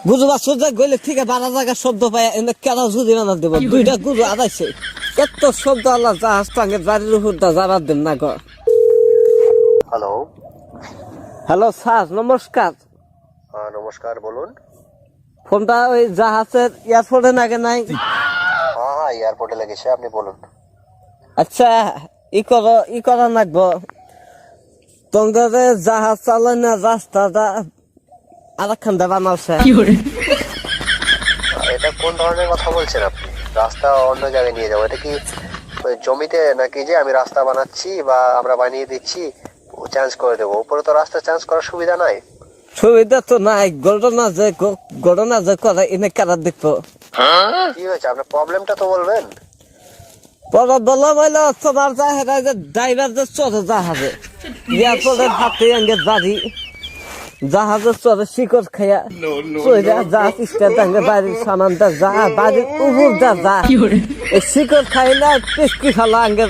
গুজু বা সোজা গইলে ঠিক বারা জায়গা শব্দ পায় এনে কেনা জুদি বানা দেব দুইটা গুজু আদাইছে এত শব্দ আল্লাহ জাহাজ টাঙ্গে বাড়ির উপর দা যাবার দেন না গো। হ্যালো। হ্যালো স্যার নমস্কার। নমস্কার, বলুন। ফোনটা ওই জাহাজের এয়ারপোর্টে নাগে নাই? হ্যাঁ, এয়ারপোর্টে লেগেছে, আপনি বলুন। আচ্ছা ই করা লাগবো তোমাদের জাহাজ চালানো রাস্তাটা আরেকখান দেবা নামছে। এটা কোন ধরনের কথা বলছেন আপনি? রাস্তা অন্য জায়গায় নিয়ে যাবো, এটা কি ওই জমিতে নাকি যে আমি রাস্তা বানাচ্ছি বা আমরা বানিয়ে দিচ্ছি চেঞ্জ করে দেবো? উপরে তো রাস্তা চেঞ্জ করার সুবিধা নাই। সুবিধা তো নাই, ঘটনা যে করে এনে কারা দেখবো। কি হয়েছে আপনার? প্রবলেমটা তো বলবেন। পরে বলা বলে তোমার জাহাজে যে ড্রাইভার যে চলে জাহাজে এয়ারপোর্টের হাতে আঙ্গে বাড়ি জাহাজের চলে শিকড় খাইয়া চইরা জাহাজ স্টার্ট আঙ্গে বাড়ির সামান দা যা বাড়ির উপর দা যা এই শিকড় খাই না টেস্কি খালা আঙ্গে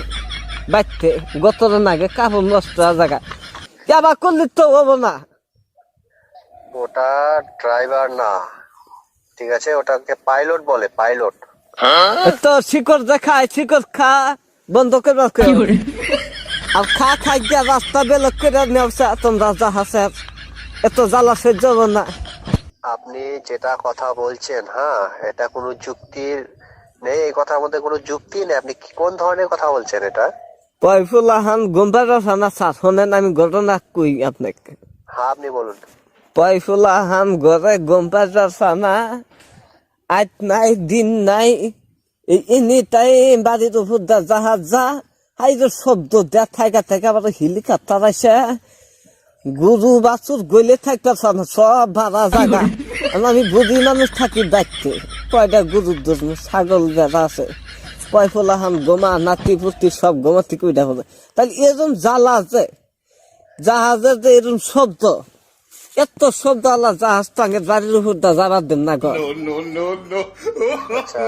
বাইতে গতরে নাগে কাপড় নষ্ট জায়গা কেবা করলে তো হবো না। ওটা ড্রাইভার না, ঠিক আছে, ওটাকে পাইলট বলে, পাইলট। তো শিকড় দেখায় শিকড় খা বন্ধ করে আর খাই গিয়া রাস্তা বেলক করে নেওয়া তোমরা জাহাজের এত জ্বালা সহ্য হবো না। আপনি যেটা কথা বলছেন, হ্যাঁ, এটা কোনো যুক্তির নেই, এই কথার মধ্যে কোনো যুক্তি নেই। আপনি কোন ধরনের কথা বলছেন এটা? পয়ফুলাহান গুম্বার থানা স্যার শোনেন আমি ঘটনা কই আপনাকে। হ্যাঁ, আপনি বলুন। পয়ফুলাহান ঘরে গুম্বার থানা আজ নাই দিন নাই এনি তাই বাড়ির উপর দা জাহাজ যা হাইরের শব্দ দেয়া থাকা থেকে আবার হেলিকপ্টার আসে গরু বাছুর গইলে থাকতেছ না সব ভাড়া জায়গা। আমি বুঝি মানুষ থাকি দেখতে কয়টা গরুর ধরুন ছাগল বেড়া আছে পয়ফুলাহান গোমা নাতি পুতি সব গোমাতি কইটা হবে। তাহলে এরকম জ্বালা আছে জাহাজের যে এরকম শব্দ এত শব্দ আল্লাহ জাহাজ টাঙ্গে বাড়ির উপর দা যাবার দেন না গো। আচ্ছা,